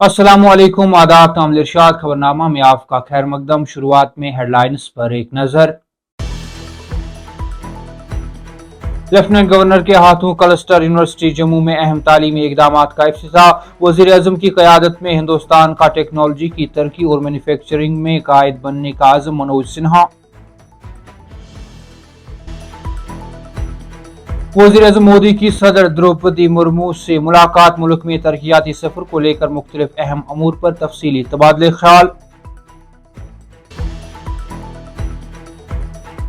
अस्सलामुअलैकुम, आदाब, तामिल इरशाद खबरनामा में आपका खैर मकदम। शुरुआत में हेडलाइंस पर एक नजर। लेफ्टिनेंट गवर्नर के हाथों क्लस्टर यूनिवर्सिटी जम्मू में अहम तालीमी इकदाम का इफ्तिताह। वजीर आजम की क़यादत में हिंदुस्तान का टेक्नोलॉजी की तरक्की और मैन्युफैक्चरिंग में कायद बनने का आज़म। मनोज सिन्हा। वज़ीर आज़म मोदी की सदर द्रौपदी मुर्मू से मुलाकात। मुल्क में तरक्याती सफर को लेकर मुख्तलिफ अहम अमूर पर तफसीली तबादले ख्याल।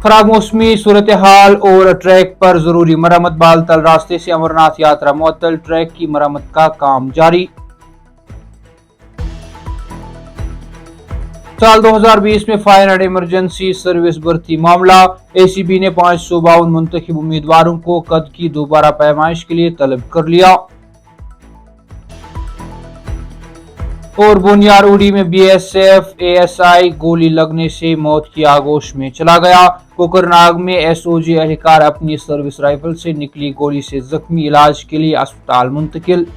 खराब मौसमी सूरत हाल और ट्रैक पर जरूरी मरम्मत। बालतल रास्ते से अमरनाथ यात्रा मुअत्तल, ट्रैक की मरम्मत का काम जारी। साल 2020 में फायर एंड इमरजेंसी सर्विस भर्ती मामला। एसीबी ने 552 मुंतखब उम्मीदवारों को कद की दोबारा पैमाइश के लिए तलब कर लिया। और बुनियादी में बीएसएफ एएसआई गोली लगने से मौत की आगोश में चला गया। कोकरनाग में एसओजी एहलकार अपनी सर्विस राइफल से निकली गोली से जख्मी, इलाज के लिए अस्पताल मुंतकिल।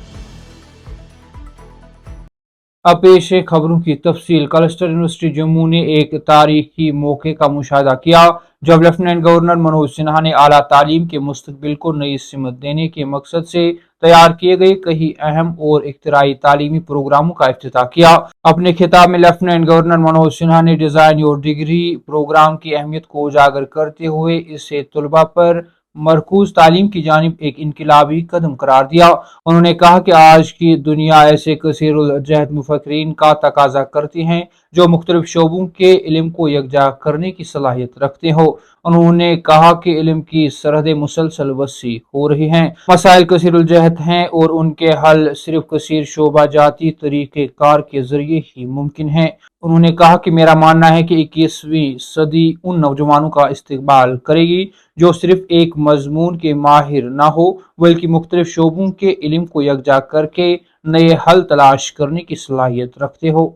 अब पेश है खबरों की तफसील। क्लस्टर यूनिवर्सिटी जम्मू ने एक तारीखी मौके का मुशाहिदा किया जब लेफ्टिनेंट गवर्नर मनोज सिन्हा ने आला तालीम के मुस्तकबिल को नई सिमत देने के मकसद से तैयार किए गए कई अहम और इख्तिराई तालीमी प्रोग्रामों का इफ्तिताह किया। अपने खिताब में लेफ्टिनेंट गवर्नर मनोज सिन्हा ने डिजाइन योर डिग्री प्रोग्राम की अहमियत को उजागर करते हुए इसे तलबा पर मरकूज तालीम की जानिब एक इनकलाबी कदम करार दिया। उन्होंने कहा कि आज की दुनिया ऐसे कसीरुल जहद मुफक्किरीन का तकाजा करती है जो मुख्तलिफ शोबों के इल्म को यकजा करने की सलाहियत रखते हो। उन्होंने कहा कि इल्म की सरहदें मुसलसल वसी हो रही हैं, मसाइल कसीरुल जहद हैं और उनके हल सिर्फ कसीर शोबा जाती तरीके कार के जरिए ही मुमकिन है। उन्होंने कहा कि मेरा मानना है कि 21वीं सदी उन नौजवानों का इस्तेकबाल करेगी जो सिर्फ एक मजमून के माहिर ना हो बल्कि मुख्तलिफ शोबों के इल्म को यकजा करके नए हल तलाश करने की सलाहियत रखते हो।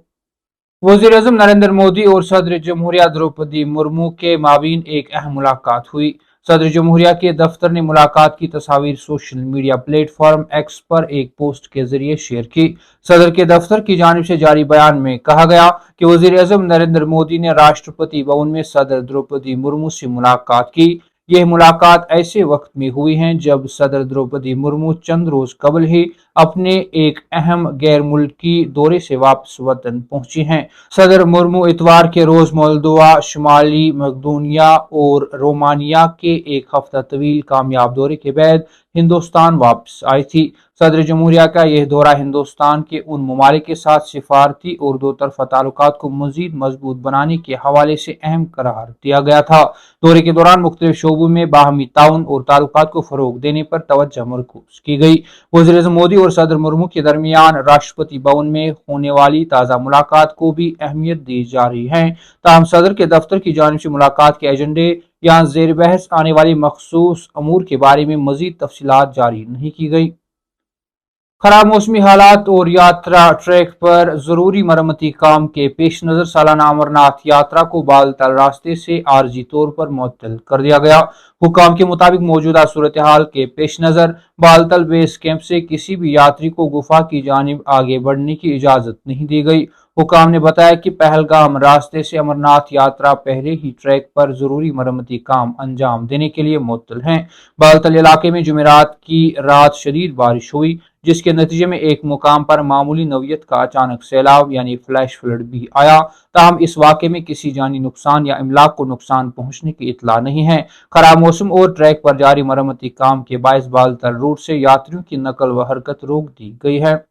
वज़ीर आज़म नरेंद्र मोदी और सदर जमहूरिया द्रौपदी मुर्मू के माबीन एक अहम मुलाकात हुई। सदर जमहूरिया के दफ्तर ने मुलाकात की तस्वीर सोशल मीडिया प्लेटफॉर्म एक्स पर एक पोस्ट के जरिए शेयर की। सदर के दफ्तर की जानिब से जारी बयान में कहा गया कि वज़ीर आज़म नरेंद्र मोदी ने राष्ट्रपति भवन में सदर द्रौपदी मुर्मू से मुलाकात की। यह मुलाकात ऐसे वक्त में हुई है जब सदर द्रौपदी मुर्मू चंद रोज कबल ही अपने एक अहम गैर मुल्की दौरे से वापस वतन पहुंची हैं। सदर मुर्मू इतवार के रोज मोल्दोवा, शुमाली मकदूनिया और रोमानिया के एक हफ्ता तवील कामयाब दौरे के बाद हिंदुस्तान वापस आई थी। सदर जमहूरिया का यह दौरा हिंदुस्तान के उन ममालिक के साथ सिफारती और दो तरफा ताल्लुकात को मजीद मजबूत बनाने के हवाले से अहम करार दिया गया था। दौरे के दौरान मुख्तलिफ शोबों में बाहमी ताउन और ताल्लुकात को फरोग देने पर तवज्जो मरकूज की गई। वज़ीर आज़म मोदी और सदर मुर्मू के दरमियान राष्ट्रपति भवन में होने वाली ताज़ा मुलाकात को भी अहमियत दी जा रही है। ताहम सदर के दफ्तर की जानिब से मुलाकात के एजेंडे या जेर बहस आने वाली मखसूस अमूर के बारे में मजीद तफसीलात जारी नहीं की गई। खराब मौसमी हालात और यात्रा ट्रैक पर जरूरी मरम्मती काम के पेश नजर सालाना अमरनाथ यात्रा को बालतल रास्ते से आर्जी तौर पर मुअत्तल कर दिया गया। हुकाम के मुताबिक मौजूदा सूरत हाल के पेश नजर बालतल बेस कैंप से किसी भी यात्री को गुफा की जानिब आगे बढ़ने की इजाजत नहीं दी गई। हुकाम ने बताया कि पहलगाम रास्ते से अमरनाथ यात्रा पहले ही ट्रैक पर जरूरी मरम्मती काम अंजाम देने के लिए मुअत्तल हैं। बालतल इलाके में जुमेरात की रात शदीद बारिश हुई जिसके नतीजे में एक मुकाम पर मामूली नौयत का अचानक सैलाब यानी फ्लैश फ्लड भी आया। ताहम इस वाक़े में किसी जानी नुकसान या इमलाक को नुकसान पहुंचने की इतला नहीं है। खराब मौसम और ट्रैक पर जारी मरम्मती काम के बायस बालतल रूट से यात्रियों की नकल व हरकत रोक दी गई है।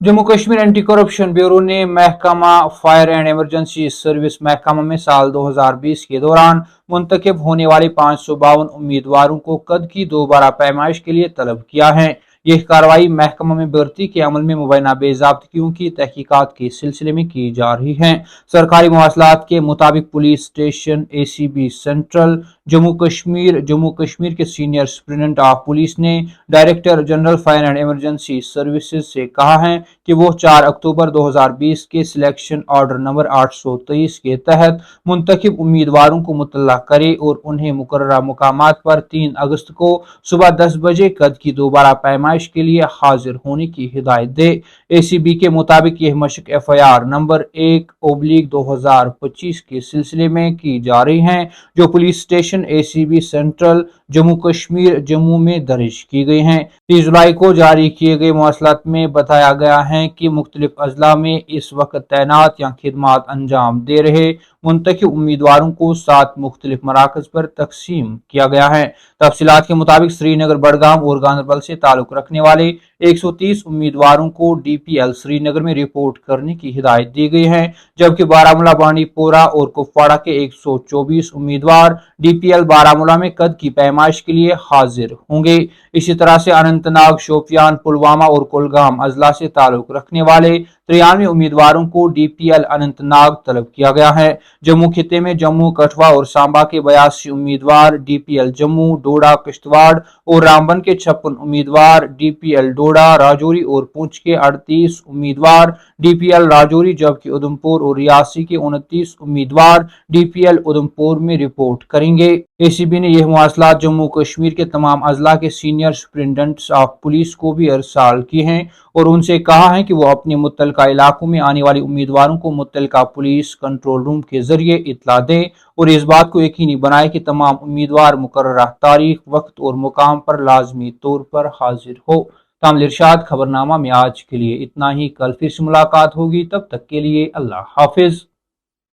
Jammu Kashmir anti corruption bureau ने महकमा फायर एंड इमरजेंसी सर्विस महकमा में साल 2020 के दौरान मुंतखब होने वाले 552 उम्मीदवारों को कद की दोबारा पैमाइश के लिए तलब किया है। यह कार्रवाई महकमा में भर्ती के अमल में मुबैना बेज़ाब्तगियों की तहकीकात के सिलसिले में की जा रही है। सरकारी मवासलात के मुताबिक police station ACB central Jammu Kashmir के सीनियर सुप्रिटेंडेंट ऑफ पुलिस ने director general fire and emergency services से कहा है कि वो 4 अक्टूबर 2020 के सिलेक्शन ऑर्डर नंबर 823 के तहत मुंतखब उम्मीदवारों को मुतल्ला करे और उन्हें मुकर्ररा मुकामात पर 3 अगस्त को सुबह 10 बजे कद की दोबारा पैमाइश के लिए हाजिर होने की हिदायत दे। ACB के मुताबिक यह मशक FIR नंबर 1/2025 के सिलसिले में की जा रही है, जो police station ACB central Jammu Kashmir Jammu में दर्ज की गई हैं। 30 जुलाई को जारी किए गए मवासलात में बताया गया है कि मुख्तलिफ अजला में इस वक्त तैनात या खिदमात अंजाम दे रहे मुंतखब उम्मीदवारों को 7 मुख्तलिफ मराकज पर तकसीम किया गया है। तफसीलात के मुताबिक श्रीनगर, बड़गाम और गांधरबल से ताल्लुक रखने वाले 130 उम्मीदवारों को DPL श्रीनगर में रिपोर्ट करने की हिदायत दी गई है, जबकि बारामूला, बांडीपोरा और कुपवाड़ा के 124 उम्मीदवार DPL बारामूला में कद की पैमाइश के लिए हाजिर होंगे। इसी तरह से अनंतनाग, शोपियान, पुलवामा और कुलगाम अजला से ताल्लुक रखने वाले 93 उम्मीदवारों को DPL अनंतनाग तलब किया गया है। जम्मू खिते में जम्मू, कठुआ और सांबा के 82 उम्मीदवार DPL जम्मू, डोडा, किश्तवाड़ और रामबन के 56 उम्मीदवार DPL डोडा, राजौरी और पुंछ के 38 उम्मीदवार DPL राजौरी, जबकि उधमपुर और रियासी के 29 उम्मीदवार DPL उधमपुर में रिपोर्ट करेंगे। ACB ने यह मवासलात जम्मू कश्मीर के तमाम अजला के सीनियर सुप्रिटेंडेंट्स ऑफ पुलिस को भी अरसाल किए हैं और उनसे कहा है कि वो अपने मुत्तलका इलाकों में आने वाले उम्मीदवारों को मुत्तलका पुलिस कंट्रोल रूम के जरिए इत्तला दें और इस बात को यकीनी बनाए कि तमाम उम्मीदवार मुकर्ररा तारीख, वक्त और मुकाम पर लाजमी तौर पर हाजिर हो। तामिल इरशाद खबरनामा में आज के लिए इतना ही। कल फिर से मुलाकात होगी, तब तक के लिए अल्लाह हाफिज।